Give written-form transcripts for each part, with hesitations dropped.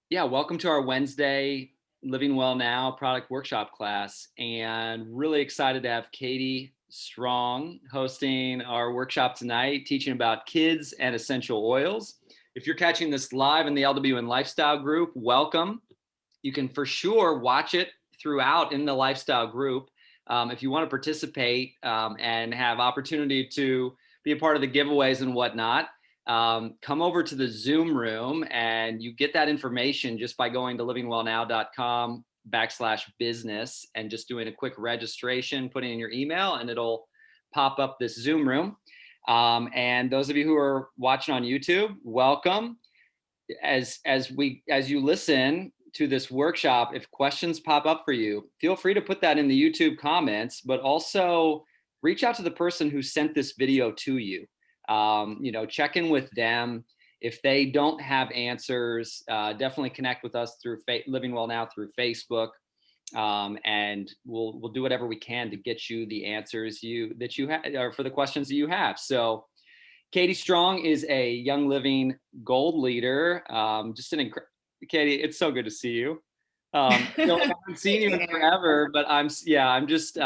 Yeah, welcome to our Wednesday Living Well Now product workshop class. And really excited to have Katie Strong hosting our workshop tonight, teaching about kids and essential oils. If you're catching this live in the LWN Lifestyle group, welcome. You can for sure watch it throughout in the Lifestyle group. If you want to participate and have opportunity to be a part of the giveaways and whatnot, come over to the Zoom room, and you get that information just by going to livingwellnow.com/business and just doing a quick registration, putting in your email, and it'll pop up this Zoom room. And those of you who are watching on YouTube, welcome. As you listen to this workshop, if questions pop up for you, feel free to put that in the YouTube comments, but also reach out to the person who sent this video to you. Check in with them. If they don't have answers, definitely connect with us through Living Well Now through Facebook, and we'll do whatever we can to get you the answers that you have, or for the questions that you have. So, Katie Strong is a Young Living Gold Leader. Katie, it's so good to see you. I feel like I haven't seen you in forever, but I'm just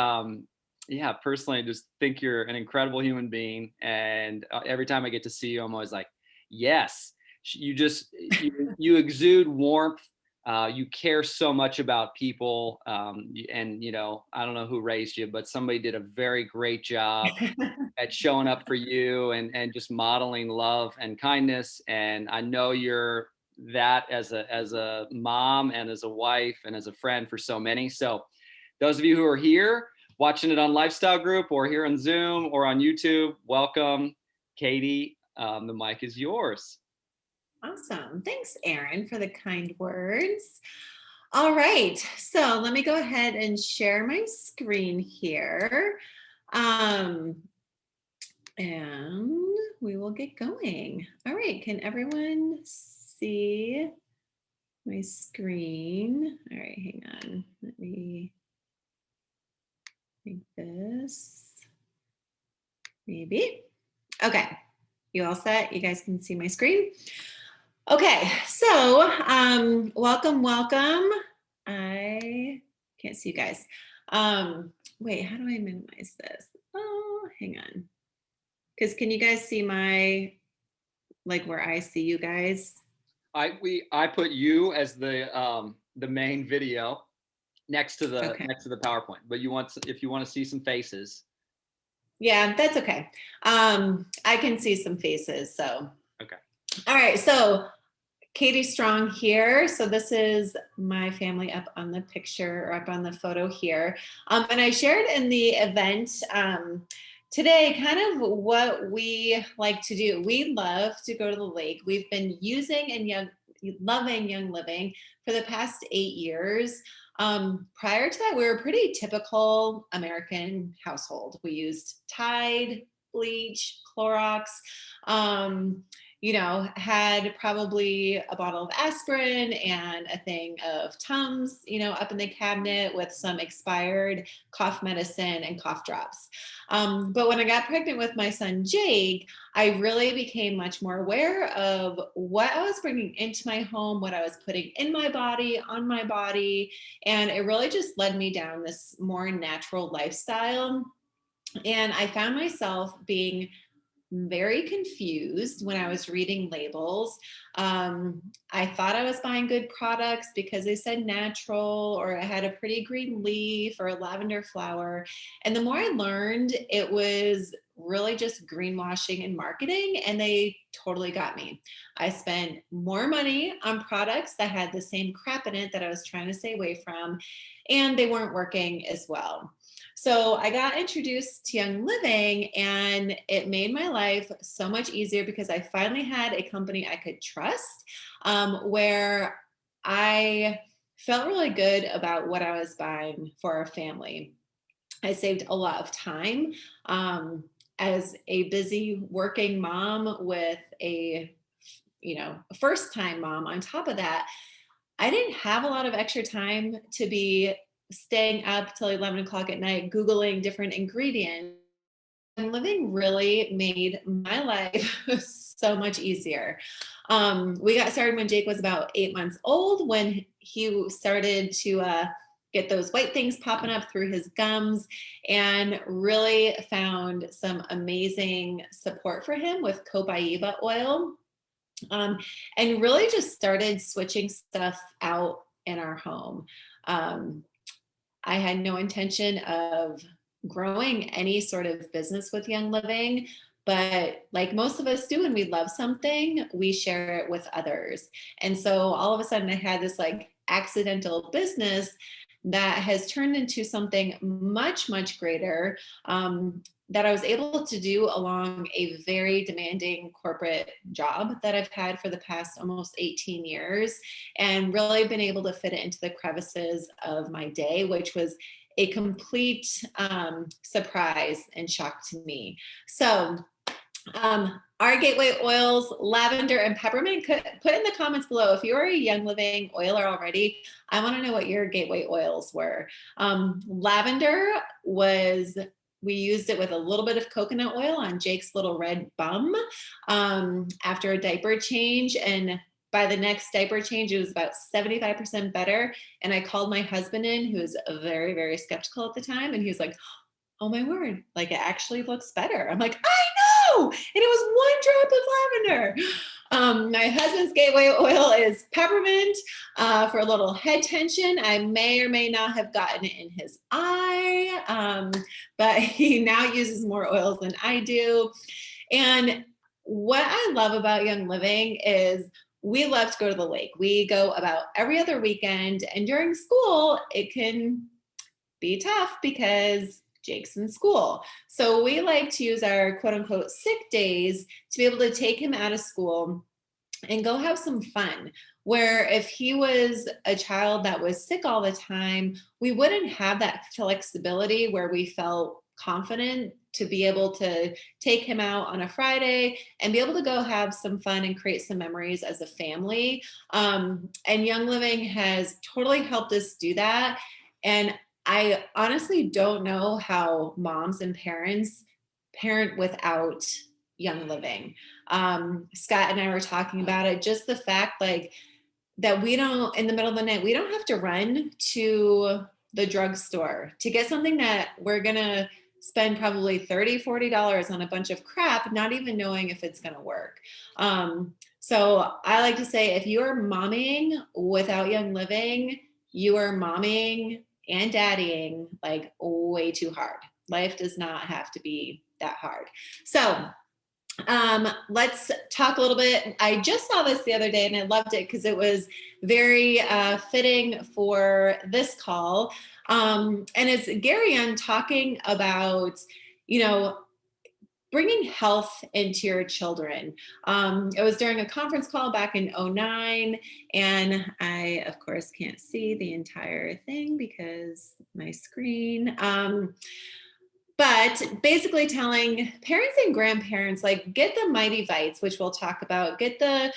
personally, I just think you're an incredible human being. And every time I get to see you, I'm always like, yes, you exude warmth. You care so much about people. And I don't know who raised you, but somebody did a very great job at showing up for you and just modeling love and kindness. And I know you're that as a mom and as a wife and as a friend for so many. So those of you who are here watching it on Lifestyle Group or here on Zoom or on YouTube, welcome. Katie, the mic is yours. Awesome. Thanks, Aaron, for the kind words. All right. So let me go ahead and share my screen here. And we will get going. All right. Can everyone see my screen? All right. Hang on. Let me make this. Maybe. Okay. You all set? You guys can see my screen? Okay, so welcome. I can't see you guys. Wait, how do I minimize this? Oh, hang on. Because can you guys see like where I see you guys? I put you as the main video next to the Okay. PowerPoint, but if you want to see some faces. Yeah, that's okay. I can see some faces, so. Okay. All right, so Katie Strong here. So this is my family up on the picture or up on the photo here. And I shared in the event today kind of what we like to do. We love to go to the lake. We've been using and loving Young Living for the past 8 years. Prior to that, we were a pretty typical American household. We used Tide, bleach, Clorox. Had probably a bottle of aspirin and a thing of Tums, up in the cabinet with some expired cough medicine and cough drops. But when I got pregnant with my son, Jake, I really became much more aware of what I was bringing into my home, what I was putting in my body, on my body. And it really just led me down this more natural lifestyle. And I found myself being very confused when I was reading labels. I thought I was buying good products because they said natural, or I had a pretty green leaf or a lavender flower. And the more I learned, it was really just greenwashing and marketing, and they totally got me. I spent more money on products that had the same crap in it that I was trying to stay away from, and they weren't working as well. So I got introduced to Young Living, and it made my life so much easier because I finally had a company I could trust, where I felt really good about what I was buying for our family. I saved a lot of time. As a busy working mom with a first time mom on top of that, I didn't have a lot of extra time to be staying up till 11 o'clock at night, Googling different ingredients living really made my life so much easier. We got started when Jake was about 8 months old, when he started to get those white things popping up through his gums, and really found some amazing support for him with copaiba oil. And really just started switching stuff out in our home. Um, I had no intention of growing any sort of business with Young Living, but like most of us do when we love something, we share it with others. And so all of a sudden I had this like accidental business that has turned into something much, much greater, that I was able to do along a very demanding corporate job that I've had for the past almost 18 years, and really been able to fit it into the crevices of my day, which was a complete surprise and shock to me. So our gateway oils, lavender and peppermint. Put in the comments below if you're a Young Living oiler already. I want to know what your gateway oils were. Lavender was, we used it with a little bit of coconut oil on Jake's little red bum after a diaper change. And by the next diaper change, it was about 75% better. And I called my husband in, who was very, very skeptical at the time. And he was like, oh my word, like it actually looks better. I'm like, I know. And it was 1 drop of lavender. My husband's gateway oil is peppermint for a little head tension. I may or may not have gotten it in his eye, but he now uses more oils than I do. And what I love about Young Living is we love to go to the lake. We go about every other weekend, and during school, it can be tough because Jake's in school. So we like to use our quote unquote sick days to be able to take him out of school and go have some fun. Where if he was a child that was sick all the time, we wouldn't have that flexibility where we felt confident to be able to take him out on a Friday and be able to go have some fun and create some memories as a family. And Young Living has totally helped us do that. And I honestly don't know how moms and parents parent without Young Living. Scott and I were talking about it, just the fact like that we don't, in the middle of the night, we don't have to run to the drugstore to get something that we're going to spend probably $30, $40 on a bunch of crap, not even knowing if it's going to work. So I like to say, if you are momming without Young Living, you are momming and daddying like way too hard. Life does not have to be that hard. So let's talk a little bit. I just saw this the other day and I loved it because it was very fitting for this call. And it's Gary Young talking about, bringing health into your children. It was during a conference call back in 2009, and I, of course, can't see the entire thing because my screen. But basically telling parents and grandparents, like, get the Mighty Vites, which we'll talk about, get the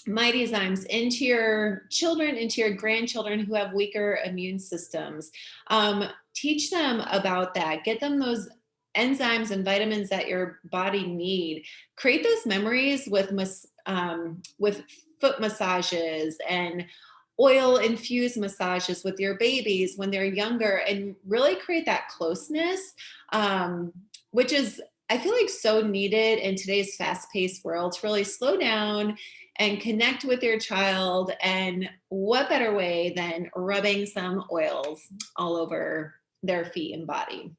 Mighty Zymes into your children, into your grandchildren who have weaker immune systems. Teach them about that. Get them those enzymes and vitamins that your body need. Create those memories with foot massages and oil infused massages with your babies when they're younger, and really create that closeness, which is, I feel like, so needed in today's fast-paced world, to really slow down and connect with your child. And what better way than rubbing some oils all over their feet and body.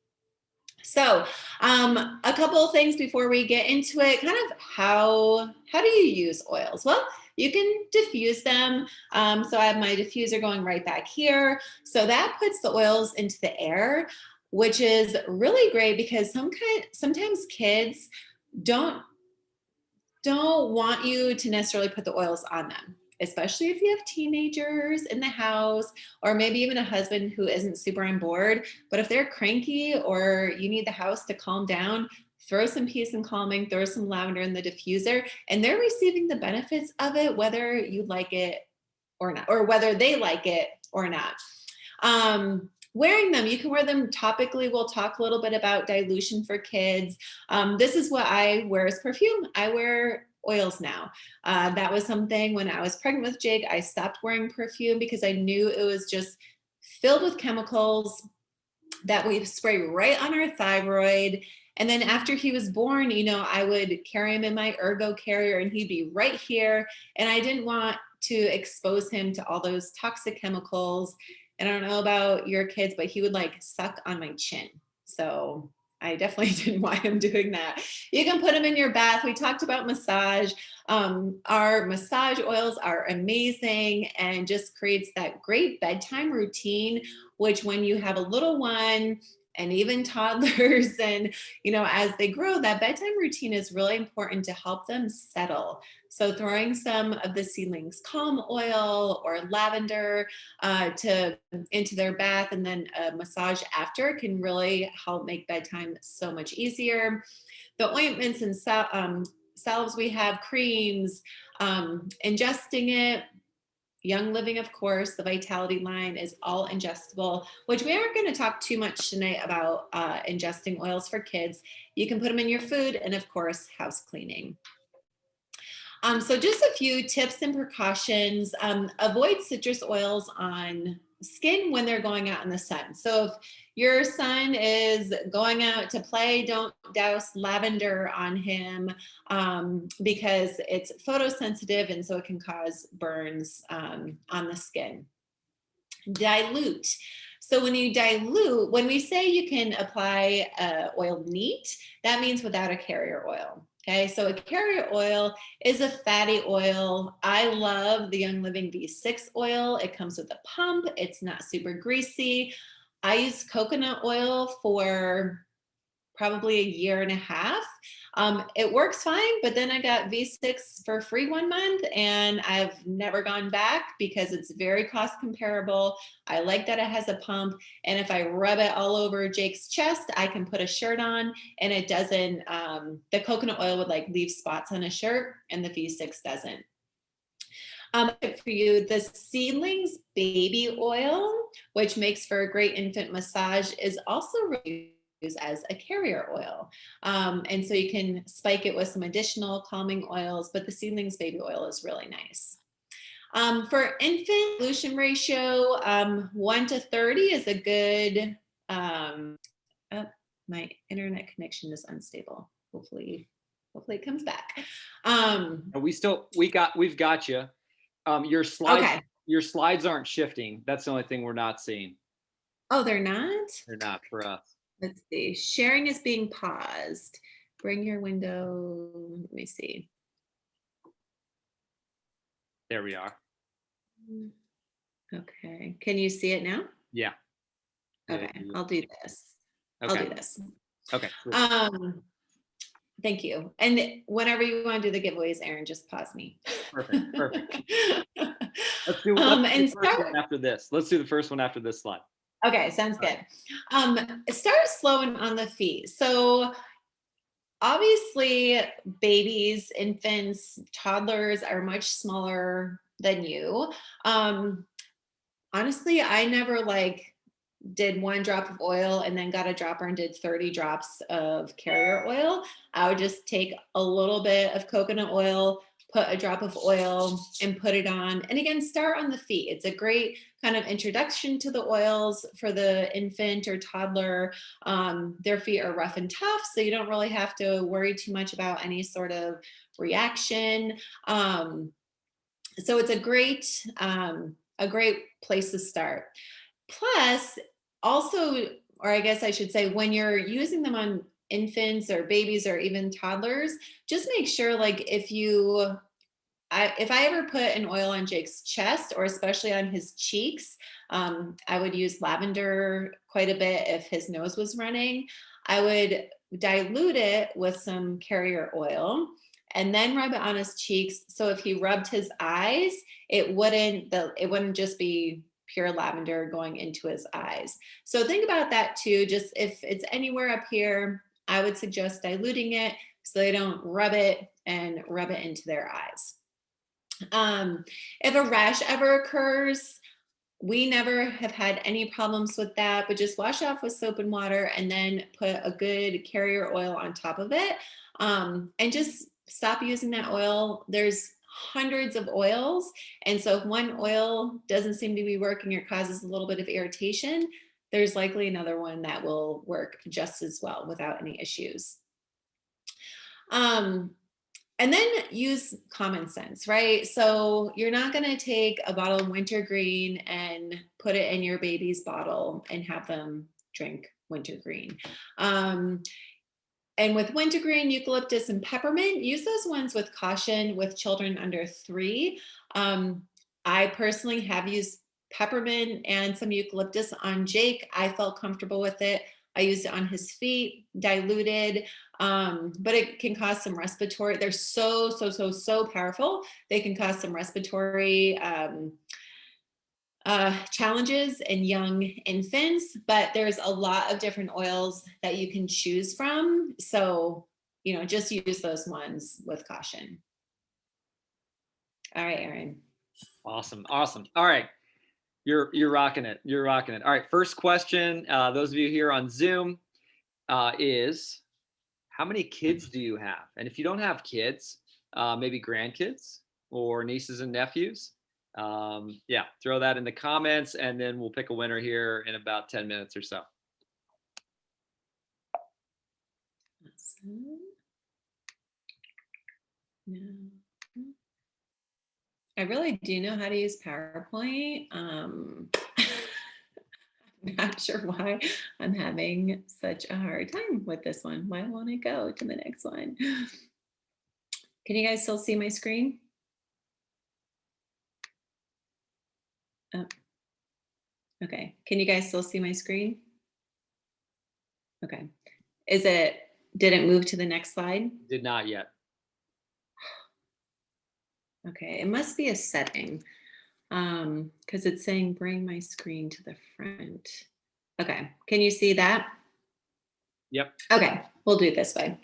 So a couple of things before we get into it, kind of how do you use oils? Well, you can diffuse them. So I have my diffuser going right back here. So that puts the oils into the air, which is really great because sometimes kids don't want you to necessarily put the oils on them, especially if you have teenagers in the house, or maybe even a husband who isn't super on board. But if they're cranky or you need the house to calm down, throw some peace and calming, throw some lavender in the diffuser, and they're receiving the benefits of it, whether you like it or not, or whether they like it or not. wearing them, you can wear them topically. We'll talk a little bit about dilution for kids. This is what I wear as perfume. I wear oils now. That was something when I was pregnant with Jake, I stopped wearing perfume because I knew it was just filled with chemicals that we spray right on our thyroid. And then after he was born, I would carry him in my ergo carrier and he'd be right here. And I didn't want to expose him to all those toxic chemicals. And I don't know about your kids, but he would like suck on my chin. So I definitely didn't want him doing that. You can put him in your bath. We talked about massage. Our massage oils are amazing and just creates that great bedtime routine, which when you have a little one and even toddlers and, as they grow, that bedtime routine is really important to help them settle. So throwing some of the Seedlings calm oil or lavender into their bath and then a massage after can really help make bedtime so much easier. The ointments and salves we have, creams, ingesting it. Young Living, of course, the Vitality line is all ingestible, which we aren't going to talk too much tonight about ingesting oils for kids. You can put them in your food and, of course, house cleaning. So just a few tips and precautions. Avoid citrus oils on skin when they're going out in the sun. So if your son is going out to play, don't douse lavender on him because it's photosensitive and so it can cause burns on the skin. Dilute. So when you dilute, when we say you can apply oil neat, that means without a carrier oil. Okay, so a carrier oil is a fatty oil. I love the Young Living V6 oil. It comes with a pump. It's not super greasy. I use coconut oil for probably a year and a half. It works fine, but then I got V6 for free 1 month and I've never gone back because it's very cost comparable. I like that it has a pump. And if I rub it all over Jake's chest, I can put a shirt on and it doesn't, the coconut oil would like leave spots on a shirt and the V6 doesn't. For you, the Seedlings baby oil, which makes for a great infant massage, is also really used as a carrier oil. And so you can spike it with some additional calming oils, but the Seedlings baby oil is really nice. For infant dilution ratio, 1 to 30 is a good, oh, my internet connection is unstable. Hopefully it comes back. We've got you. Your slides, okay. Your slides aren't shifting. That's the only thing we're not seeing. Oh, they're not? They're not for us. Let's see. Sharing is being paused. Bring your window. Let me see. There we are. Okay. Can you see it now? Yeah. Okay. I'll do this. Okay. I'll do this. Okay. Thank you. And whenever you want to do the giveaways, Erin, just pause me. Perfect. Let's do the first one after this. Let's do the first one after this slide. Okay, sounds good. Start slow and on the feet. So obviously babies, infants, toddlers are much smaller than you. Honestly, I never did 1 drop of oil and then got a dropper and did 30 drops of carrier oil. I would just take a little bit of coconut oil, put a drop of oil and put it on. And again, start on the feet. It's a great kind of introduction to the oils for the infant or toddler. Their feet are rough and tough, so you don't really have to worry too much about any sort of reaction. So it's a great place to start. Plus, also, or I guess I should say, when you're using them on infants or babies or even toddlers, just make sure if I ever put an oil on Jake's chest or especially on his cheeks, I would use lavender quite a bit if his nose was running. I would dilute it with some carrier oil and then rub it on his cheeks. So if he rubbed his eyes, it wouldn't just be pure lavender going into his eyes. So think about that too. Just if it's anywhere up here, I would suggest diluting it so they don't rub it into their eyes. If a rash ever occurs, We never have had any problems with that, but just wash off with soap and water and then put a good carrier oil on top of it. And just stop using that oil. There's hundreds of oils. And so if one oil doesn't seem to be working or causes a little bit of irritation, there's likely another one that will work just as well without any issues. Um, and then use common sense, right? So you're not going to take a bottle of wintergreen and put it in your baby's bottle and have them drink wintergreen. And with wintergreen, eucalyptus, and peppermint, use those ones with caution with children under 3. I personally have used peppermint and some eucalyptus on Jake. I felt comfortable with it. I used it on his feet, diluted, but it can cause some respiratory. They're so powerful. They can cause some respiratory challenges in young infants, but there's a lot of different oils that you can choose from. So, just use those ones with caution. All right, Erin. Awesome. All right. You're rocking it. You're rocking it. All right. First question, those of you here on Zoom, is how many kids do you have? And if you don't have kids, maybe grandkids or nieces and nephews, yeah, throw that in the comments, and then we'll pick a winner here in about 10 minutes or so. Awesome. No. I really do know how to use PowerPoint. I'm not sure why I'm having such a hard time with this one. Why won't it go to the next one? Can you guys still see my screen? Oh. Okay. Can you guys still see my screen? Okay. Did it move to the next slide? Did not yet. Okay, it must be a setting because it's saying bring my screen to the front. Okay, can you see that? Yep. Okay, we'll do it this way.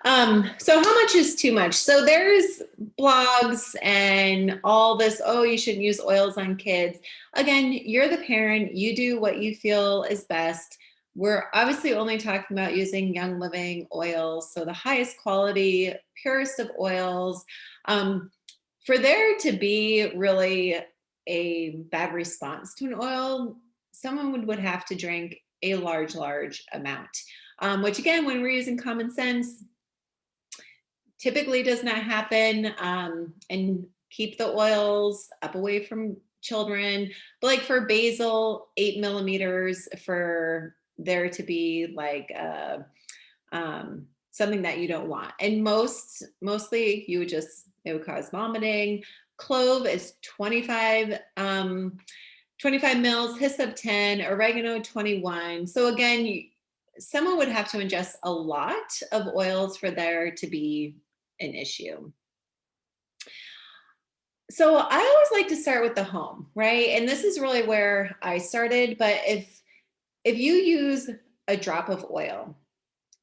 So how much is too much? So there's blogs and all this, oh, you shouldn't use oils on kids. Again, you're the parent, you do what you feel is best. We're obviously only talking about using Young Living oils, so the highest quality, purest of oils. For there to be really a bad response to an oil, someone would have to drink a large amount, which again, when we're using common sense, typically does not happen. And keep the oils up away from children. But like for basil, 8 millimeters for there to be like something that you don't want. And mostly you would just, it would cause vomiting. Clove is 25 mils, hyssop 10, oregano 21. So again, someone would have to ingest a lot of oils for there to be an issue. So I always like to start with the home, right? And this is really where I started. But if you use a drop of oil,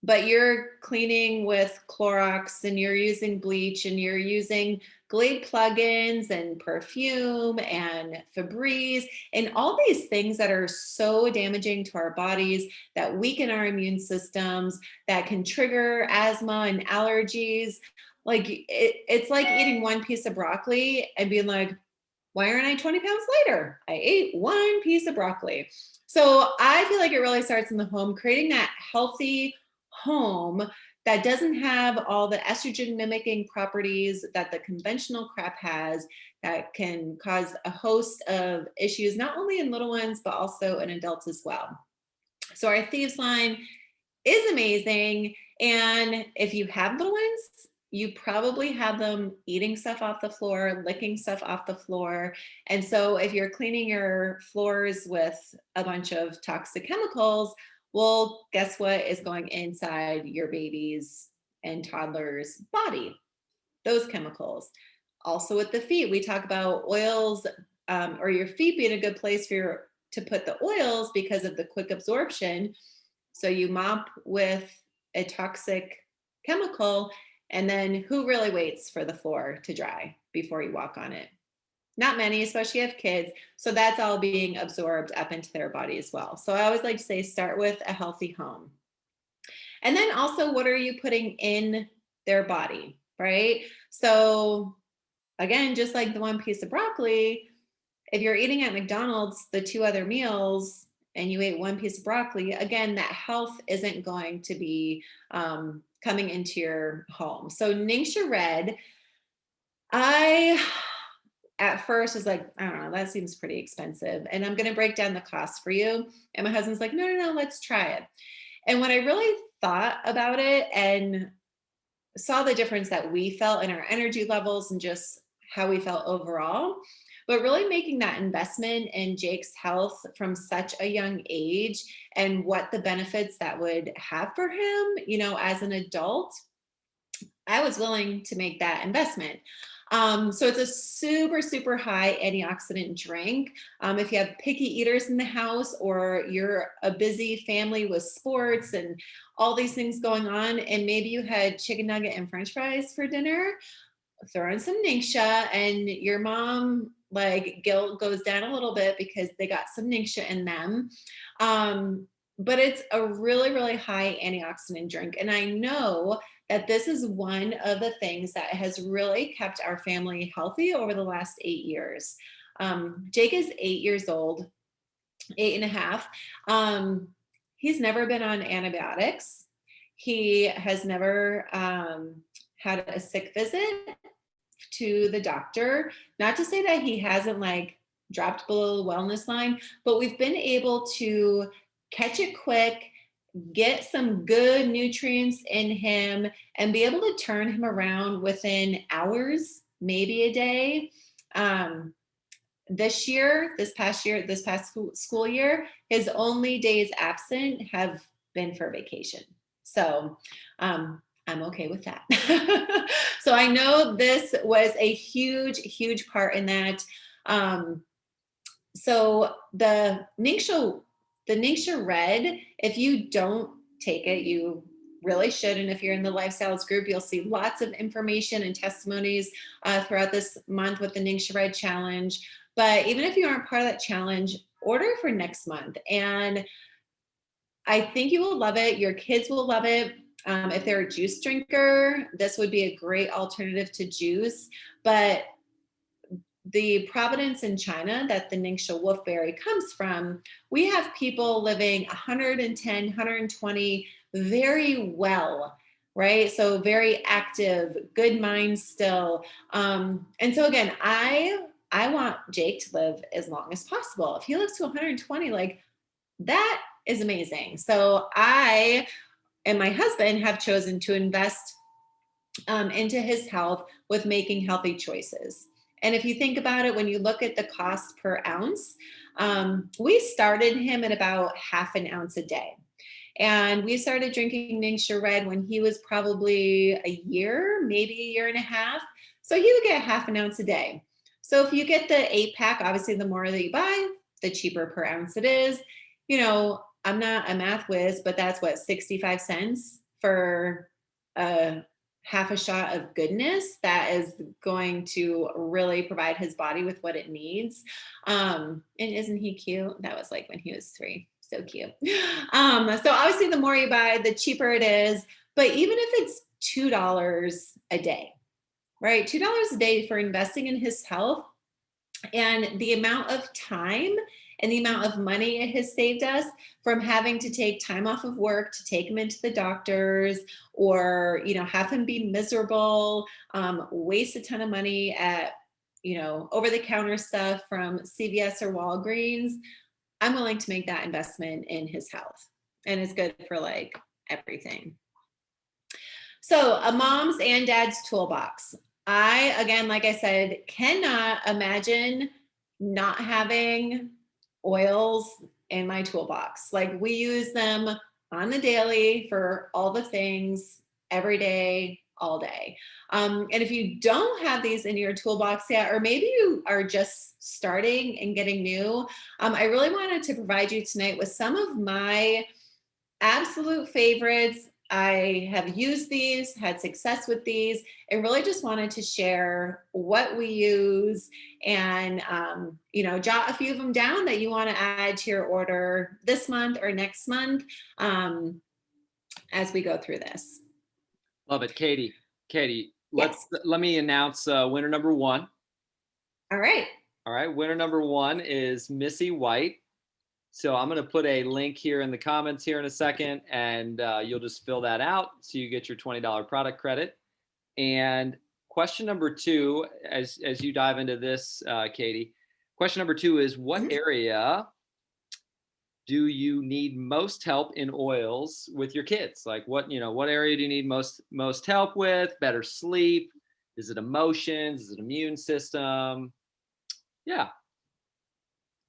but you're cleaning with Clorox and you're using bleach and you're using Glade plugins and perfume and Febreze and all these things that are so damaging to our bodies, that weaken our immune systems, that can trigger asthma and allergies. Like it's like eating one piece of broccoli and being like, why aren't I 20 pounds lighter? I ate one piece of broccoli. So I feel like it really starts in the home, creating that healthy home that doesn't have all the estrogen mimicking properties that the conventional crap has, that can cause a host of issues, not only in little ones, but also in adults as well. So our Thieves line is amazing. And if you have little ones, you probably have them eating stuff off the floor, licking stuff off the floor. And so if you're cleaning your floors with a bunch of toxic chemicals, well, guess what is going inside your baby's and toddler's body? Those chemicals. Also with the feet, we talk about oils, or your feet being a good place to put the oils because of the quick absorption. So you mop with a toxic chemical, and then who really waits for the floor to dry before you walk on it? not many, especially if kids. So that's all being absorbed up into their body as well. So I always like to say, start with a healthy home. And then also, what are you putting in their body, right? So again, just like the one piece of broccoli, if you're eating at McDonald's the two other meals and you ate one piece of broccoli, again, that health isn't going to be coming into your home. So Ningxia Red, I at first was like, I don't know, that seems pretty expensive. And I'm going to break down the cost for you. And my husband's like, no, no, no, let's try it. And when I really thought about it and saw the difference that we felt in our energy levels and just how we felt overall, but really making that investment in Jake's health from such a young age and what the benefits that would have for him, as an adult, I was willing to make that investment. So it's a super, super high antioxidant drink. If you have picky eaters in the house or you're a busy family with sports and all these things going on, and maybe you had chicken nugget and french fries for dinner, throw in some Ningxia and your mom like guilt goes down a little bit because they got some Ningxia in them. But it's a really, really high antioxidant drink. And I know that this is one of the things that has really kept our family healthy over the last 8 years. Jake is 8 years old, 8.5. He's never been on antibiotics. He has never had a sick visit to the doctor. Not to say that he hasn't like dropped below the wellness line, but we've been able to catch it quick, get some good nutrients in him, and be able to turn him around within hours, maybe a day. This past school year, his only days absent have been for vacation. So I'm okay with that. So I know this was a huge, huge part in that. So the Ningxia Red, if you don't take it, you really should. And if you're in the Lifestyles group, you'll see lots of information and testimonies throughout this month with the Ningxia Red Challenge. But even if you aren't part of that challenge, order for next month. And I think you will love it. Your kids will love it. If they're a juice drinker, this would be a great alternative to juice. But the provenance in China that the Ningxia wolfberry comes from, we have people living 110, 120 very well, right? So very active, good minds still. And so again, I want Jake to live as long as possible. If he lives to 120, like that is amazing. So I and my husband have chosen to invest into his health with making healthy choices. And if you think about it, when you look at the cost per ounce, we started him at about half an ounce a day. And we started drinking Ningxia Red when he was probably a year, maybe a year and a half. So he would get half an ounce a day. So if you get the 8-pack, obviously the more that you buy, the cheaper per ounce it is. I'm not a math whiz, but that's what, 65 cents for a half a shot of goodness that is going to really provide his body with what it needs. And isn't he cute? That was like when he was 3. So cute. So obviously the more you buy, the cheaper it is. But even if it's $2 a day, right? $2 a day for investing in his health, and the amount of time and the amount of money it has saved us from having to take time off of work to take him into the doctors, or have him be miserable, waste a ton of money at over-the-counter stuff from CVS or Walgreens. I'm willing to make that investment in his health, and it's good for like everything. So a mom's and dad's toolbox. Again, like I said, cannot imagine not having oils in my toolbox. Like we use them on the daily for all the things, every day, all day. And if you don't have these in your toolbox yet, or maybe you are just starting and getting new, I really wanted to provide you tonight with some of my absolute favorites. I have used these, had success with these, and really just wanted to share what we use and, jot a few of them down that you want to add to your order this month or next month um, as we go through this. Love it, Katie. Katie, Yes. let me announce winner number one. All right. All right, winner number one is Missy White. So I'm going to put a link here in the comments here in a second, and you'll just fill that out so you get your $20 product credit. And question number two, as you dive into this, Katie, question number two is, what area do you need most help in oils with your kids? Like what area do you need most help with? Better sleep? Is it emotions? Is it immune system? Yeah.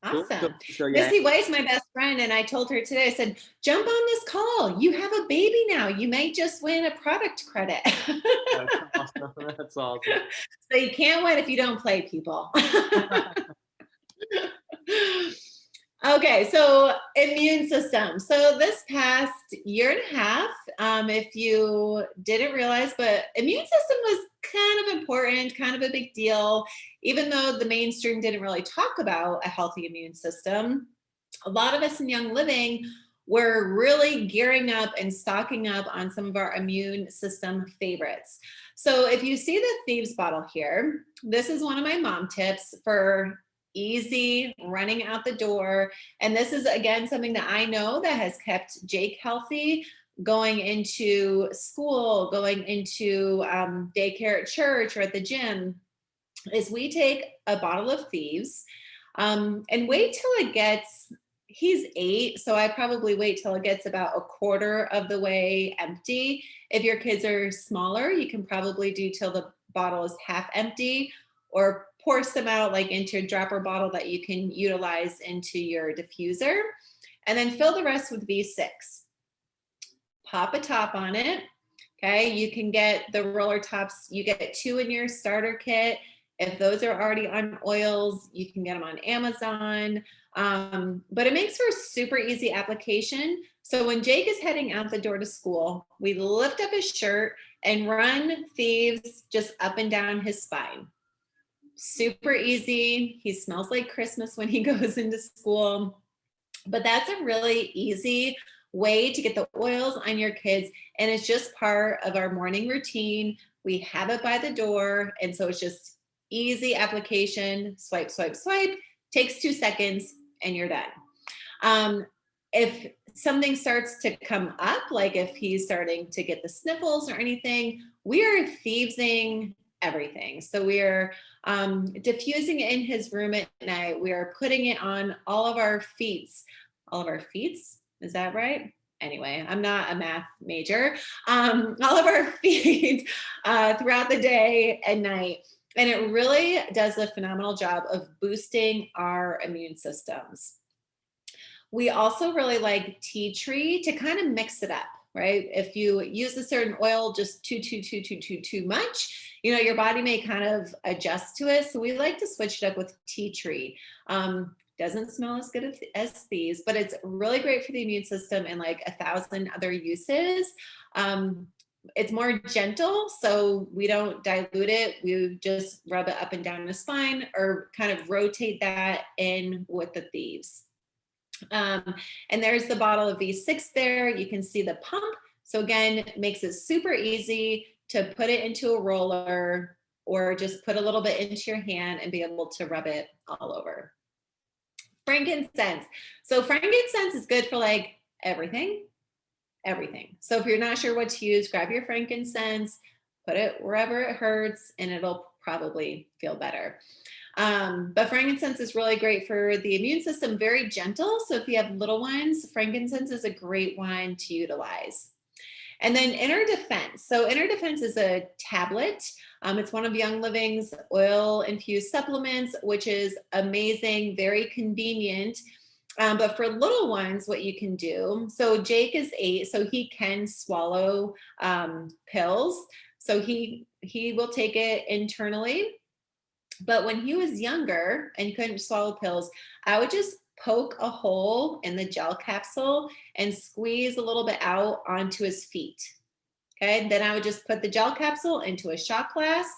Cool. Awesome. So yeah. Missy White's my best friend. And I told her today, I said, jump on this call. You have a baby now. You may just win a product credit. That's awesome. That's awesome. So you can't win if you don't play, people. Okay, so immune system. So this past year and a half, if you didn't realize, but immune system was kind of important, kind of a big deal, even though the mainstream didn't really talk about a healthy immune system. A lot of us in Young Living were really gearing up and stocking up on some of our immune system favorites. So if you see the Thieves bottle here, this is one of my mom tips for easy running out the door. And this is, again, something that I know that has kept Jake healthy going into school, going into daycare at church or at the gym, is we take a bottle of Thieves and wait till it gets, he's 8, so I probably wait till it gets about a quarter of the way empty. If your kids are smaller, you can probably do till the bottle is half empty, or pour some out like into a dropper bottle that you can utilize into your diffuser, and then fill the rest with V6. Pop a top on it. Okay, you can get the roller tops, you get 2 in your starter kit. If those are already on oils, you can get them on Amazon. But it makes for a super easy application. So when Jake is heading out the door to school, we lift up his shirt and run Thieves just up and down his spine. Super easy. He smells like Christmas when he goes into school. But that's a really easy way to get the oils on your kids. And it's just part of our morning routine. We have it by the door. And so it's just easy application. Swipe, swipe, swipe. Takes 2 seconds and you're done. If something starts to come up, like if he's starting to get the sniffles or anything, we are thievesing everything. So we are diffusing it in his room at night. We are putting it on all of our feet. All of our feet? Is that right? Anyway, I'm not a math major. All of our feet throughout the day and night. And it really does a phenomenal job of boosting our immune systems. We also really like tea tree to kind of mix it up, right? If you use a certain oil just too much, your body may kind of adjust to it. So we like to switch it up with tea tree. Doesn't smell as good as these, but it's really great for the immune system and like 1,000 other uses. It's more gentle, so we don't dilute it. We just rub it up and down the spine or kind of rotate that in with the Thieves. And there's the bottle of V6 there. You can see the pump. So again, it makes it super easy to put it into a roller or just put a little bit into your hand and be able to rub it all over. Frankincense. So frankincense is good for like everything. So if you're not sure what to use, grab your frankincense, put it wherever it hurts, and it'll probably feel better. But frankincense is really great for the immune system, very gentle. So if you have little ones, frankincense is a great one to utilize. And then Inner Defense. So Inner Defense is a tablet. It's one of Young Living's oil-infused supplements, which is amazing, very convenient. But for little ones, what you can do, so Jake is 8, so he can swallow pills. So he will take it internally. But when he was younger and couldn't swallow pills, I would just poke a hole in the gel capsule and squeeze a little bit out onto his feet. Okay, then I would just put the gel capsule into a shot glass,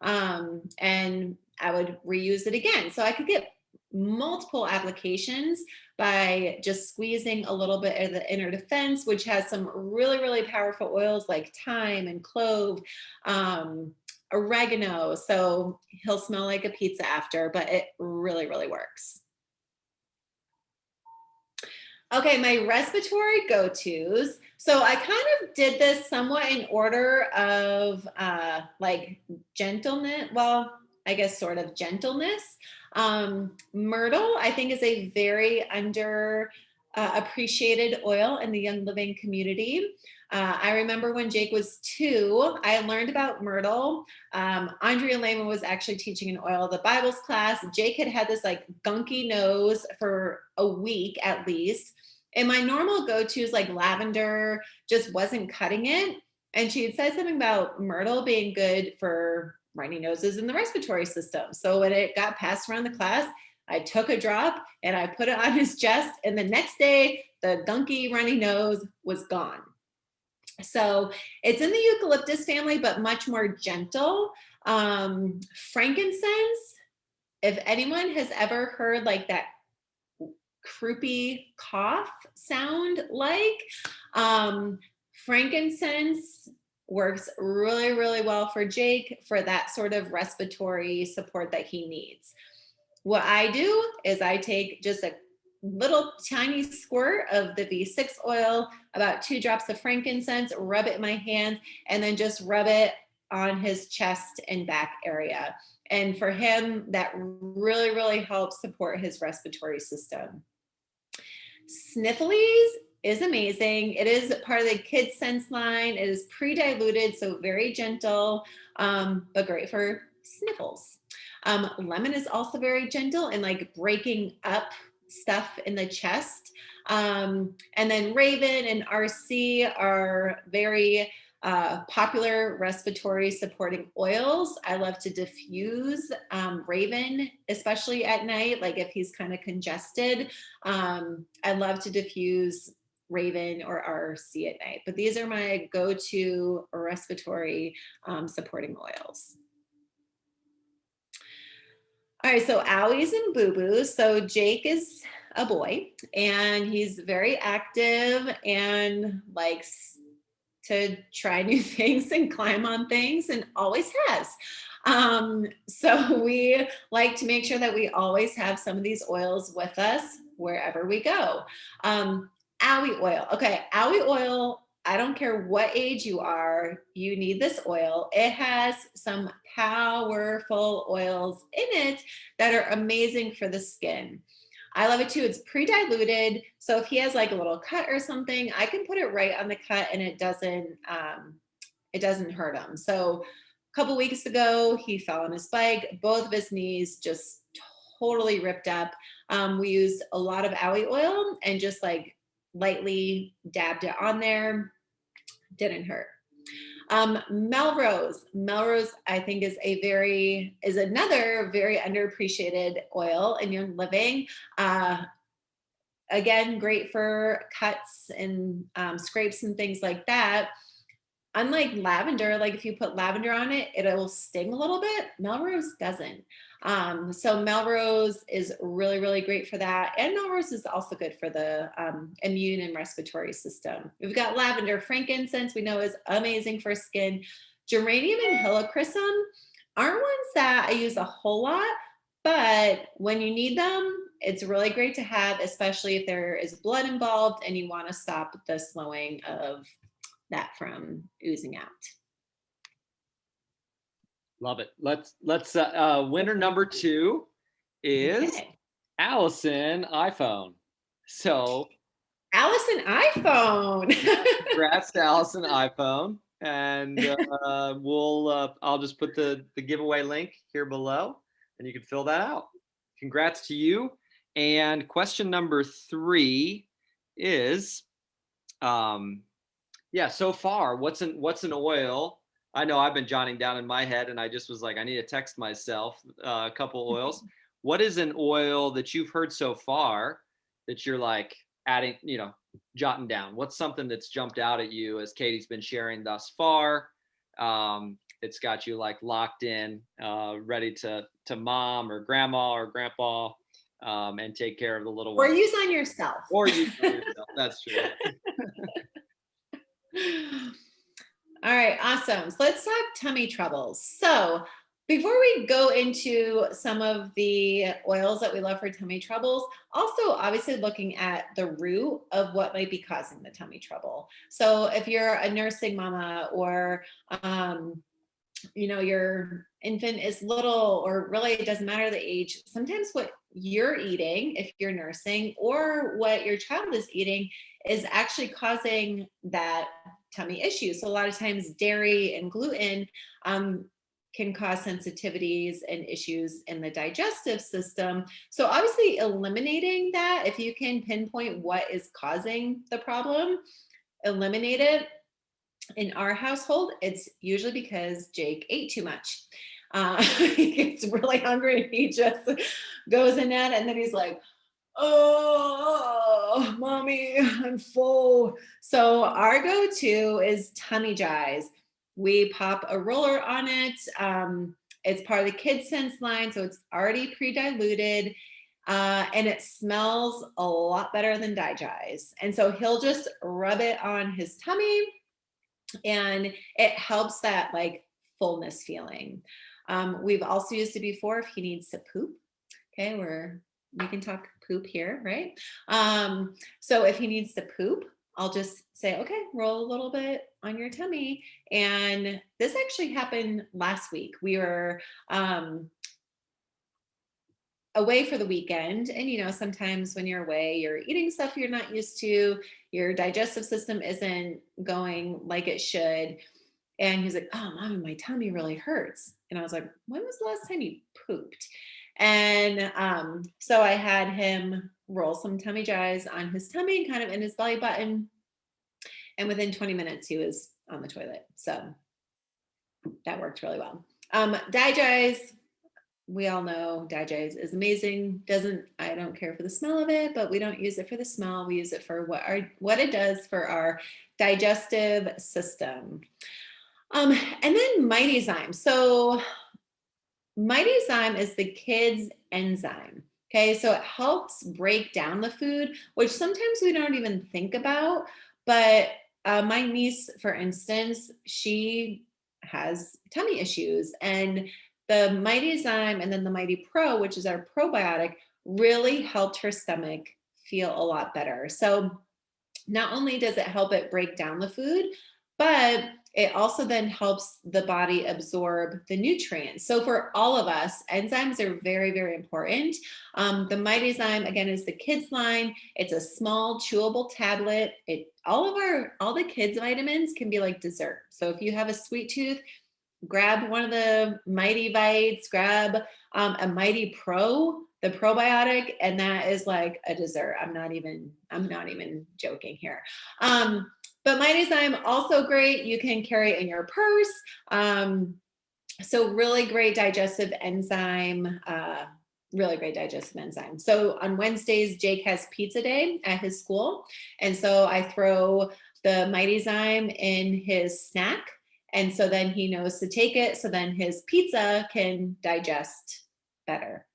and I would reuse it again. So I could get multiple applications by just squeezing a little bit of the inner defense, which has some really, really powerful oils like thyme and clove, oregano. So he'll smell like a pizza after, but it really, really works. Okay, my respiratory go-tos. So I kind of did this somewhat in order of like gentleness. Well, I guess sort of gentleness. Myrtle, I think, is a very under appreciated oil in the Young Living community. I remember when Jake was 2, I learned about myrtle. Andrea Lehman was actually teaching an oil of the Bibles class. Jake had had this like gunky nose for a week at least. And my normal go-tos like lavender just wasn't cutting it. And she had said something about myrtle being good for runny noses in the respiratory system. So when it got passed around the class, I took a drop and I put it on his chest. And the next day, the gunky runny nose was gone. So it's in the eucalyptus family, but much more gentle. Frankincense, if anyone has ever heard like that croupy cough sound like, frankincense works really, really well for Jake for that sort of respiratory support that he needs. What I do is I take just a little tiny squirt of the V6 oil, about 2 drops of frankincense, rub it in my hands, and then just rub it on his chest and back area. And for him, that really, really helps support his respiratory system. Sniffles is amazing. It is part of the Kids Sense line. It is pre-diluted, so very gentle, but great for sniffles. Lemon is also very gentle and like breaking up stuff in the chest. And then Raven and RC are very popular respiratory supporting oils. I love to diffuse Raven, especially at night, like if he's kind of congested. I love to diffuse Raven or RC at night. But these are my go-to respiratory supporting oils. All right, so owies and boo-boos. So Jake is a boy and he's very active and likes to try new things and climb on things and always has. So we like to make sure that we always have some of these oils with us wherever we go. Owie oil. Okay, owie oil, I don't care what age you are, you need this oil. It has some powerful oils in it that are amazing for the skin. I love it too. It's pre-diluted. So if he has like a little cut or something, I can put it right on the cut and it doesn't hurt him. So a couple weeks ago, he fell on his bike. Both of his knees just totally ripped up. We used a lot of owie oil and just like lightly dabbed it on there. Didn't hurt. Melrose. Melrose, I think, is another very underappreciated oil in Young Living. Again, great for cuts and scrapes and things like that. Unlike lavender, like if you put lavender on it, it'll sting a little bit. Melrose doesn't. So Melrose is really, really great for that. And Melrose is also good for the immune and respiratory system. We've got lavender, frankincense, we know is amazing for skin. Geranium and helichrysum aren't ones that I use a whole lot, but when you need them, it's really great to have, especially if there is blood involved and you want to stop the slowing of that from oozing out. Love it. Let's winner number 2 is Allison iPhone. So Allison iPhone. congrats to Allison iPhone. And I'll just put the giveaway link here below and you can fill that out. Congrats to you. And question number 3 is, so far, what's an oil? I know I've been jotting down in my head and I just was like, I need to text myself a couple oils. What is an oil that you've heard so far that you're like adding, jotting down? What's something that's jumped out at you as Katie's been sharing thus far? It's got you like locked in, ready to mom or grandma or grandpa, and take care of the little Or one. use on yourself. Or use on yourself. That's true. All right, awesome. So let's talk tummy troubles. So before we go into some of the oils that we love for tummy troubles, also obviously looking at the root of what might be causing the tummy trouble. So if you're a nursing mama, or your infant is little, or really it doesn't matter the age, sometimes what you're eating, if you're nursing, or what your child is eating is actually causing that tummy issue. So a lot of times dairy and gluten can cause sensitivities and issues in the digestive system. So obviously eliminating that, if you can pinpoint what is causing the problem, eliminate it. In our household, it's usually because Jake ate too much. He gets really hungry and he just goes in that, and then he's like, oh, mommy, I'm full. So our go-to is tummy jies. We pop a roller on it. It's part of the Kid Sense line, so it's already pre-diluted. And it smells a lot better than Digize. And so he'll just rub it on his tummy, and it helps that like fullness feeling. We've also used it before if he needs to poop. Okay, we can talk poop here, right? So if he needs to poop, I'll just say, okay, roll a little bit on your tummy. And this actually happened last week. We were away for the weekend, and sometimes when you're away, you're eating stuff you're not used to, your digestive system isn't going like it should. And he's like, oh, mommy, my tummy really hurts. And I was like, when was the last time you pooped? And so I had him roll some tummy jies on his tummy, kind of in his belly button, and within 20 minutes he was on the toilet. So that worked really well. Digize, we all know Digize is amazing. I don't care for the smell of it, but we don't use it for the smell. We use it for what it does for our digestive system. And then Mighty Zyme. So Mighty Zyme is the kids' enzyme. Okay, so it helps break down the food, which sometimes we don't even think about. But my niece, for instance, she has tummy issues, and the Mighty Zyme and then the Mighty Pro, which is our probiotic, really helped her stomach feel a lot better. So not only does it help it break down the food, but it also then helps the body absorb the nutrients. So for all of us, enzymes are very, very important. The Mighty Zyme, again, is the kids line. It's a small chewable tablet. All the kids' vitamins can be like dessert. So if you have a sweet tooth, grab one of the Mighty Vites, grab a Mighty Pro, the probiotic, and that is like a dessert. I'm not even joking here. But Mighty Zyme, also great. You can carry it in your purse. So really great digestive enzyme, really great digestive enzyme. So on Wednesdays, Jake has pizza day at his school. And so I throw the Mighty Zyme in his snack. And so then he knows to take it. So then his pizza can digest better.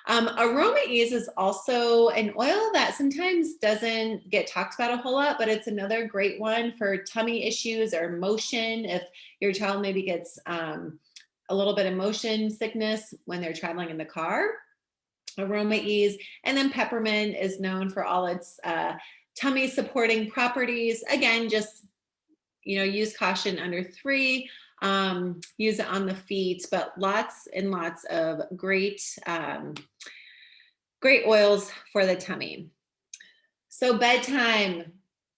Aroma Ease is also an oil that sometimes doesn't get talked about a whole lot, but it's another great one for tummy issues or motion. If your child maybe gets a little bit of motion sickness when they're traveling in the car, Aroma Ease. And then peppermint is known for all its tummy supporting properties. Again, just use caution under 3. Use it on the feet, but lots and lots of great oils for the tummy. So bedtime.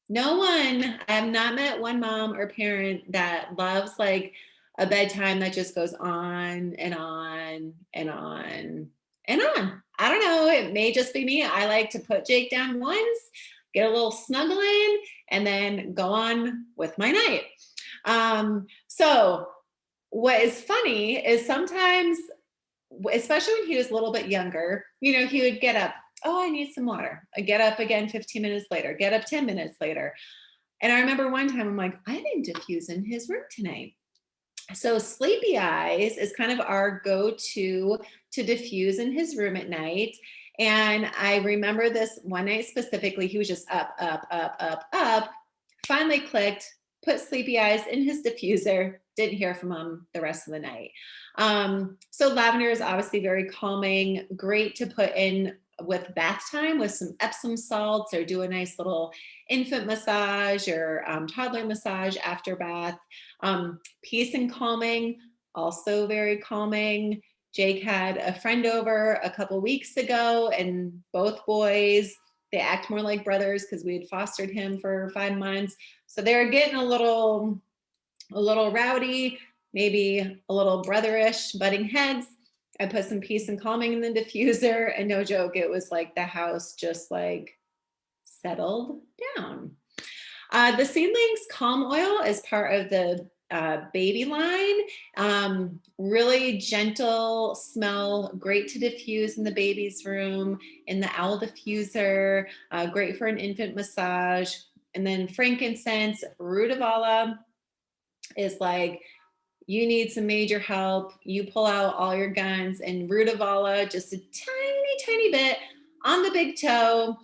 I have not met one mom or parent that loves like a bedtime that just goes on and on and on and on. I don't know. It may just be me. I like to put Jake down once, get a little snuggle in, and then go on with my night. So what is funny is sometimes, especially when he was a little bit younger, he would get up oh, I need some water. I get up again 15 minutes later, get up 10 minutes later. And I remember one time I'm like, I didn't diffuse in his room tonight. So sleepy eyes is kind of our go-to to diffuse in his room at night. And I remember this one night specifically, he was just up, up, up, up, up, finally clicked, put sleepy eyes in his diffuser, didn't hear from him the rest of the night. So lavender is obviously very calming, great to put in with bath time with some Epsom salts, or do a nice little infant massage or toddler massage after bath. Peace and calming, also very calming. Jake had a friend over a couple weeks ago, and both boys, they act more like brothers because we had fostered him for 5 months. So they were getting a little rowdy, maybe a little brotherish, butting heads. I put some peace and calming in the diffuser, and no joke, it was like the house just like settled down. The Seedlings Calm Oil is part of the baby line. Really gentle smell, great to diffuse in the baby's room, in the owl diffuser, great for an infant massage. And then frankincense, rutavala is like, you need some major help, you pull out all your guns, and rutavala, just a tiny, tiny bit on the big toe.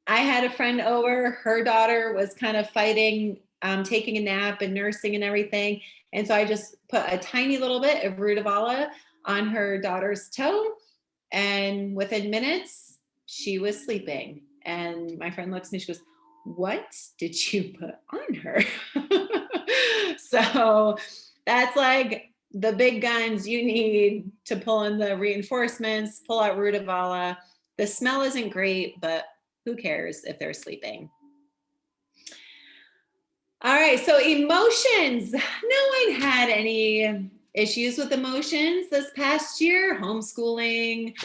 I had a friend over, her daughter was kind of fighting, taking a nap and nursing and everything. And so I just put a tiny little bit of rutavala on her daughter's toe. And within minutes, she was sleeping. And my friend looks at me, she goes, what did you put on her? So that's like the big guns you need to pull in the reinforcements, pull out rutavala. The smell isn't great, but who cares if they're sleeping? All right, so emotions. No one had any issues with emotions this past year. Homeschooling,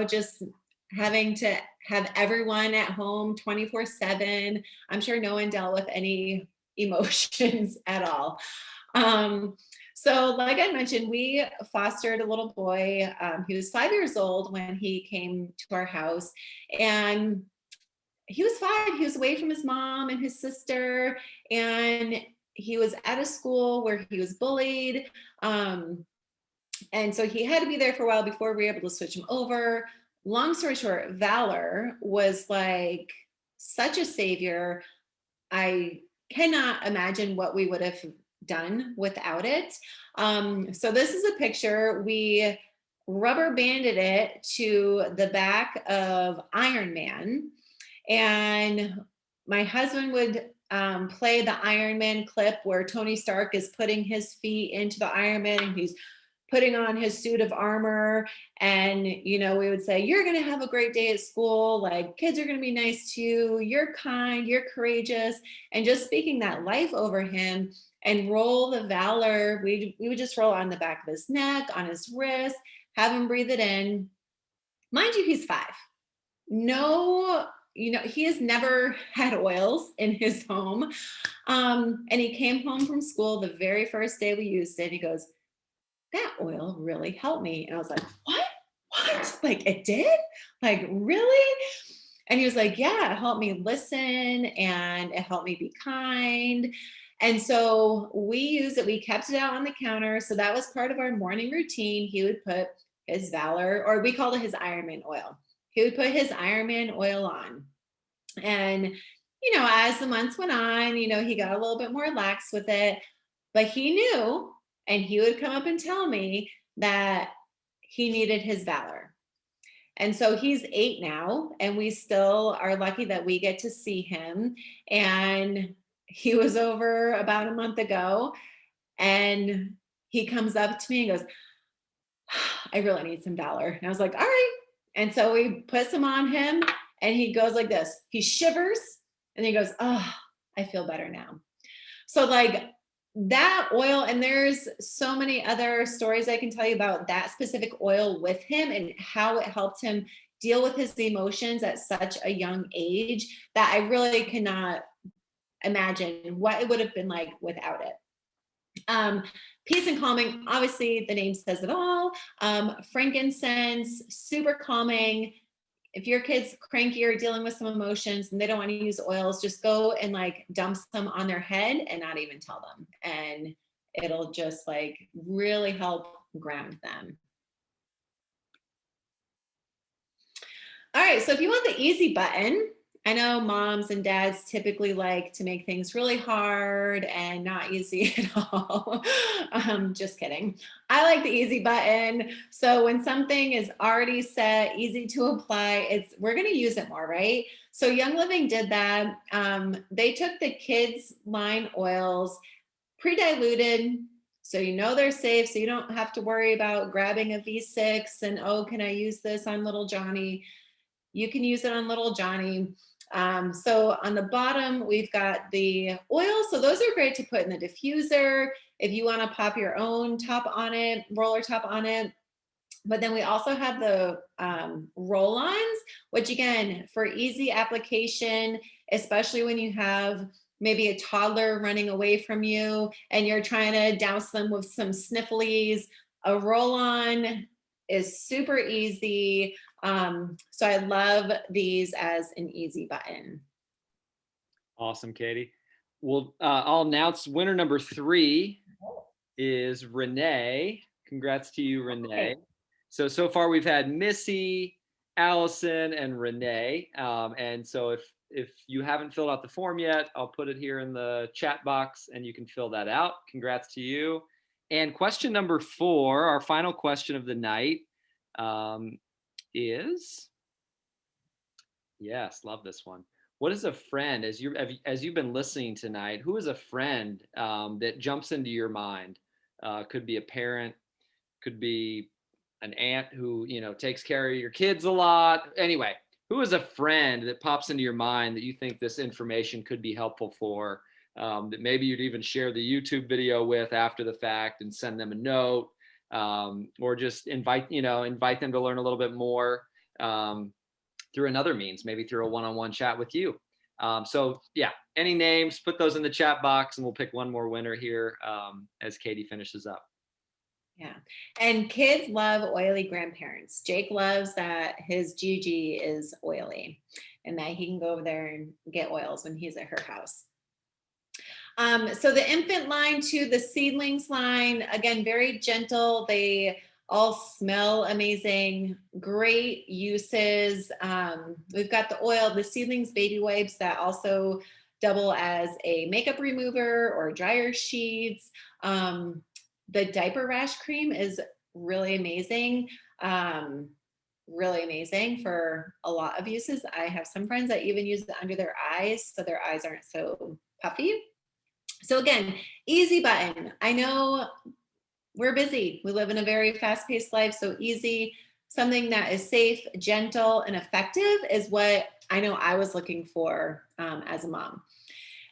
just having to have everyone at home 24/7. I'm sure no one dealt with any emotions at all. So like I mentioned, we fostered a little boy. He was 5 years old when he came to our house, and he was 5. He was away from his mom and his sister, and he was at a school where he was bullied. And so he had to be there for a while before we were able to switch him over. Long story short, Valor was like such a savior. I cannot imagine what we would have done without it. So this is a picture. We rubber banded it to the back of Iron Man. And my husband would play the Iron Man clip where Tony Stark is putting his feet into the Iron Man and he's putting on his suit of armor. And, we would say, you're going to have a great day at school. Like, kids are going to be nice to you. You're kind, you're courageous. And just speaking that life over him, and roll the Valor. We would just roll on the back of his neck, on his wrist, have him breathe it in. Mind you, he's 5. No, he has never had oils in his home. And he came home from school the very first day we used it. He goes, that oil really helped me. And I was like, what? Like, it did? Like, really? And he was like, yeah, it helped me listen and it helped me be kind. And so we used it. We kept it out on the counter. So that was part of our morning routine. He would put his Valor, or we called it his Ironman oil. He would put his Ironman oil on. And, as the months went on, he got a little bit more lax with it, but he knew, and he would come up and tell me that he needed his Valor. And so he's 8 now, and we still are lucky that we get to see him. And he was over about a month ago, and he comes up to me and goes, I really need some Valor. And I was like, all right. And so we put some on him, and he goes like this. He shivers, and he goes, oh, I feel better now. So like that oil, and there's so many other stories I can tell you about that specific oil with him and how it helped him deal with his emotions at such a young age, that I really cannot imagine what it would have been like without it. Peace and calming, obviously the name says it all. Frankincense, super calming, if your kid's cranky or dealing with some emotions and they don't want to use oils, just go and like dump some on their head and not even tell them. And it'll just like really help ground them. All right, so if you want the easy button, I know moms and dads typically like to make things really hard and not easy at all. Just kidding. I like the easy button. So when something is already set, easy to apply, we're going to use it more, right? So Young Living did that. They took the kids line oils, pre-diluted, so you know they're safe, so you don't have to worry about grabbing a V6 and, oh, can I use this on little Johnny? You can use it on little Johnny. So on the bottom, we've got the oil. So those are great to put in the diffuser if you want to pop your own top on it, roller top on it. But then we also have the roll-ons, which again, for easy application, especially when you have maybe a toddler running away from you and you're trying to douse them with some snifflies, a roll-on is super easy. So I love these as an easy button. Awesome, Katie. Well, I'll announce winner number 3 is Renee. Congrats to you, Renee. Okay. So far we've had Missy, Allison, and Renee. And so if you haven't filled out the form yet, I'll put it here in the chat box and you can fill that out. Congrats to you. And question number 4, our final question of the night, is, yes, love this one. What is a friend, as you've been listening tonight, who is a friend that jumps into your mind? Could be a parent, could be an aunt who, takes care of your kids a lot. Anyway, who is a friend that pops into your mind that you think this information could be helpful for, that maybe you'd even share the YouTube video with after the fact and send them a note, or just invite them to learn a little bit more through another means, maybe through a one-on-one chat with you. So yeah, any names, put those in the chat box and we'll pick one more winner here as Katie finishes up. Yeah. And kids love oily grandparents. Jake loves that his Gigi is oily and that he can go over there and get oils when he's at her house. So the infant line to the seedlings line, again, very gentle. They all smell amazing, great uses. We've got the oil, the seedlings baby wipes that also double as a makeup remover or dryer sheets. The diaper rash cream is really amazing. Really amazing for a lot of uses. I have some friends that even use it under their eyes so their eyes aren't so puffy. So again, easy button. I know we're busy. We live in a very fast-paced life, so easy. Something that is safe, gentle, and effective is what I know I was looking for as a mom.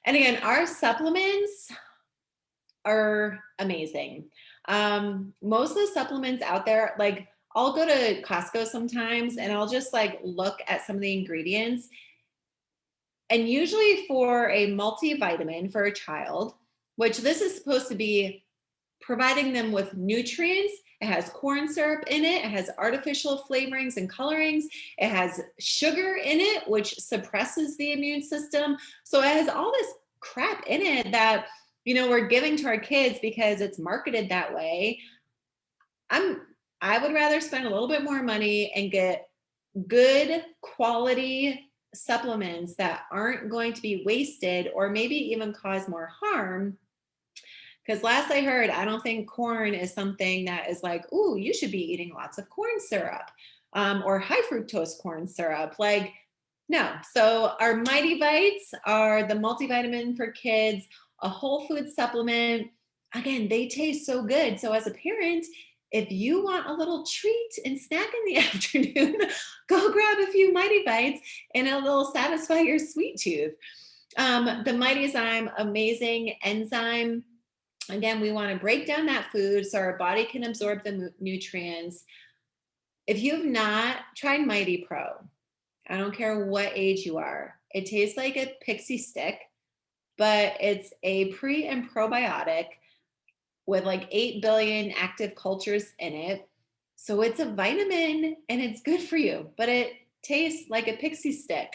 And again, our supplements are amazing. Most of the supplements out there, like I'll go to Costco sometimes and I'll just like look at some of the ingredients. And usually for a multivitamin for a child, which this is supposed to be providing them with nutrients. It has corn syrup in it. It has artificial flavorings and colorings. It has sugar in it, which suppresses the immune system. So it has all this crap in it that, we're giving to our kids because it's marketed that way. I would rather spend a little bit more money and get good quality supplements that aren't going to be wasted or maybe even cause more harm. Because last I heard, I don't think corn is something that is like, ooh, you should be eating lots of corn syrup or high fructose corn syrup. Like, no. So our Mighty Bites are the multivitamin for kids, a whole food supplement. Again, they taste so good. So as a parent, if you want a little treat and snack in the afternoon, go grab a few Mighty Bites and it'll satisfy your sweet tooth. The Mightyzyme, amazing enzyme. Again, we want to break down that food so our body can absorb the nutrients. If you have not tried Mighty Pro, I don't care what age you are, it tastes like a pixie stick, but it's a pre and probiotic with like 8 billion active cultures in it. So it's a vitamin and it's good for you, but it tastes like a pixie stick.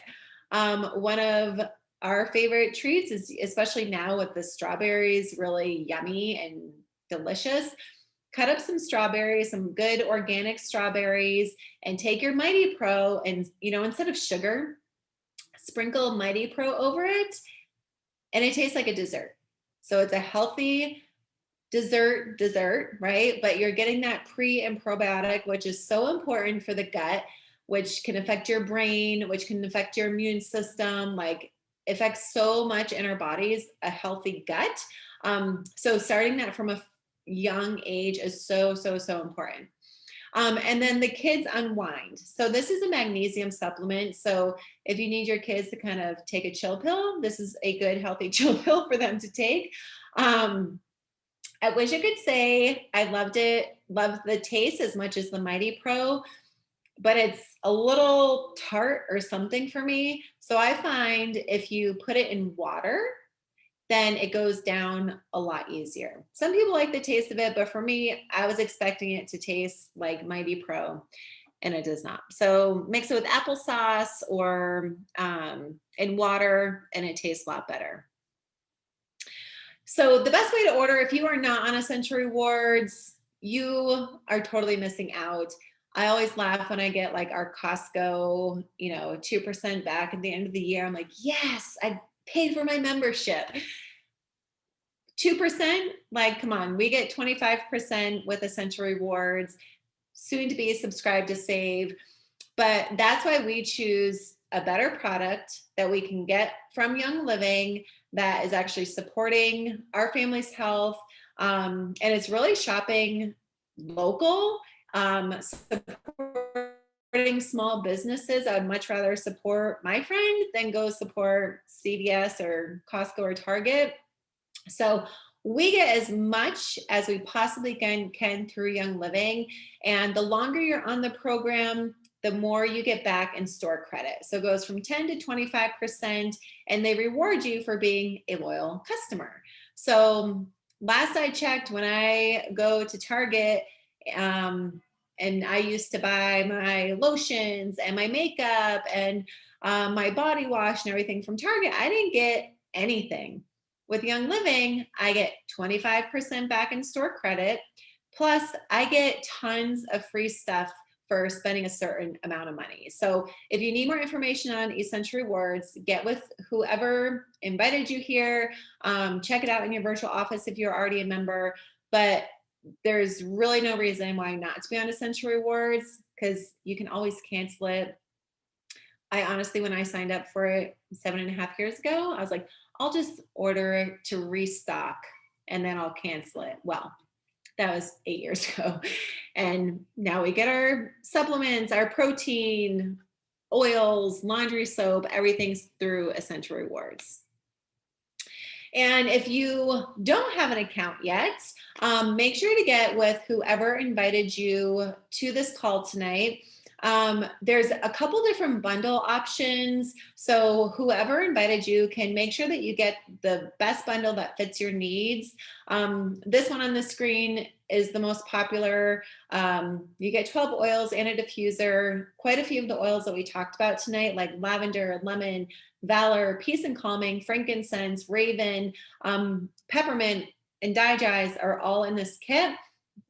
One of our favorite treats is, especially now with the strawberries, really yummy and delicious. Cut up some strawberries, some good organic strawberries, and take your Mighty Pro and, instead of sugar, sprinkle Mighty Pro over it, and it tastes like a dessert. So it's a healthy dessert, right? But you're getting that pre and probiotic, which is so important for the gut, which can affect your brain, which can affect your immune system, like affects so much in our bodies, a healthy gut. So starting that from a young age is so, so, so important. And then the kids unwind. So this is a magnesium supplement. So if you need your kids to kind of take a chill pill, this is a good, healthy chill pill for them to take. I wish I could say I loved the taste as much as the Mighty Pro, but it's a little tart or something for me. So I find if you put it in water, then it goes down a lot easier. Some people like the taste of it, but for me, I was expecting it to taste like Mighty Pro, and it does not. So mix it with applesauce or in water, and it tastes a lot better. So the best way to order, if you are not on Essential Rewards, you are totally missing out. I always laugh when I get like our Costco, 2% back at the end of the year. I'm like, yes, I paid for my membership. 2%, like, come on, we get 25% with Essential Rewards, soon to be subscribed to save. But that's why we choose a better product that we can get from Young Living that is actually supporting our family's health. And it's really shopping local, supporting small businesses. I would much rather support my friend than go support CVS or Costco or Target. So we get as much as we possibly can through Young Living. And the longer you're on the program, the more you get back in store credit. So it goes from 10 to 25%, and they reward you for being a loyal customer. So last I checked, when I go to Target, and I used to buy my lotions and my makeup and my body wash and everything from Target, I didn't get anything. With Young Living, I get 25% back in store credit. Plus, I get tons of free stuff for spending a certain amount of money. So if you need more information on Essential Rewards, get with whoever invited you here. Check it out in your virtual office if you're already a member. But there's really no reason why not to be on Essential Rewards, because you can always cancel it. I honestly, when I signed up for it 7.5 years ago, I was like, I'll just order it to restock and then I'll cancel it. Well, that was 8 years ago. And now we get our supplements, our protein, oils, laundry soap, everything's through Essential Rewards. And if you don't have an account yet, make sure to get with whoever invited you to this call tonight. There's a couple different bundle options. So whoever invited you can make sure that you get the best bundle that fits your needs. This one on the screen is the most popular. You get 12 oils and a diffuser, quite a few of the oils that we talked about tonight, like lavender, lemon, valor, peace and calming, frankincense, raven, peppermint, and digize are all in this kit.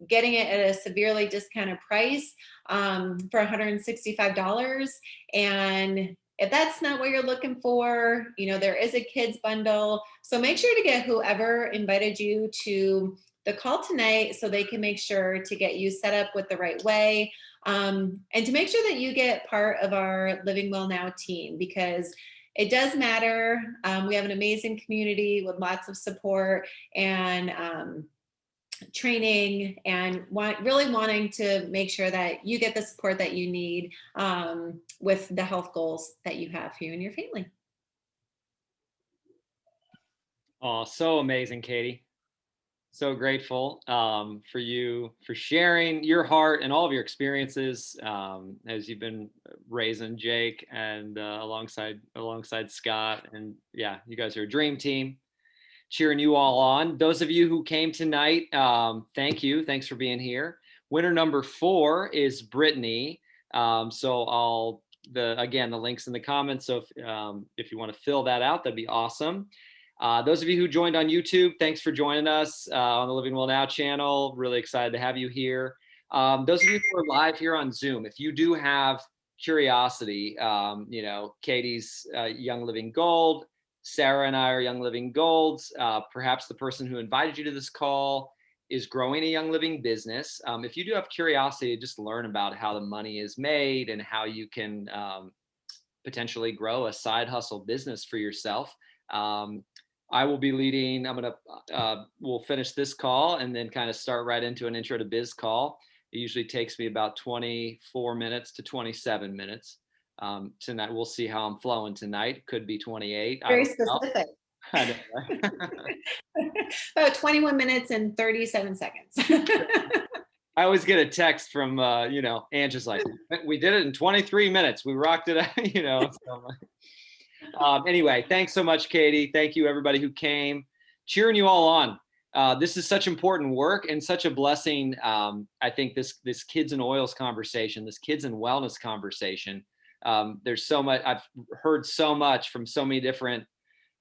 Getting it at a severely discounted price for $165. And if that's not what you're looking for, there is a kids bundle. So make sure to get whoever invited you to the call tonight so they can make sure to get you set up with the right way. And to make sure that you get part of our Living Well Now team, because it does matter. We have an amazing community with lots of support and training, and really wanting to make sure that you get the support that you need with the health goals that you have for you and your family. Oh, so amazing, Katie. So grateful for you for sharing your heart and all of your experiences as you've been raising Jake and alongside Scott. And yeah, you guys are a dream team. Cheering you all on. Those of you who came tonight, thank you. Thanks for being here. Winner number 4 is Brittany. So I'll again, the links in the comments. So if you want to fill that out, that'd be awesome. Those of you who joined on YouTube, thanks for joining us on the Living Well Now channel. Really excited to have you here. Those of you who are live here on Zoom, if you do have curiosity, Katie's Young Living Gold, Sarah and I are Young Living Golds. Perhaps the person who invited you to this call is growing a Young Living business. If you do have curiosity, just learn about how the money is made and how you can potentially grow a side hustle business for yourself. I will be leading, we'll finish this call and then kind of start right into an intro to biz call. It usually takes me about 24 minutes to 27 minutes. Tonight, we'll see how I'm flowing tonight. Could be 28. Very specific. I don't know. About 21 minutes and 37 seconds. I always get a text from, Angela's like, we did it in 23 minutes. We rocked it out, So, anyway, thanks so much, Katie. Thank you, everybody who came. Cheering you all on. This is such important work and such a blessing. I think this kids and oils conversation, this kids and wellness conversation, there's so much, I've heard so much from so many different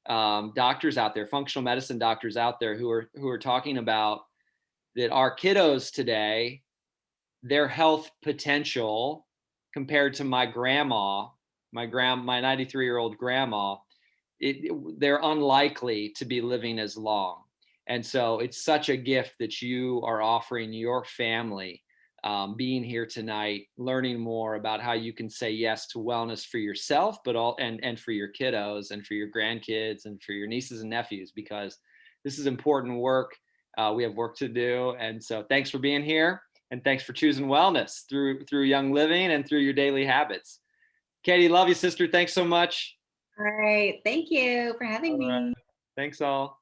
doctors out there, functional medicine doctors out there who are talking about that our kiddos today, their health potential compared to my grandma, my 93-year-old grandma, they're unlikely to be living as long. And so it's such a gift that you are offering your family, being here tonight, learning more about how you can say yes to wellness for yourself, but and for your kiddos and for your grandkids and for your nieces and nephews, because this is important work. We have work to do. And so thanks for being here. And thanks for choosing wellness through Young Living and through your daily habits. Katie, love you, sister. Thanks so much. All right. Thank you for having me. Thanks all.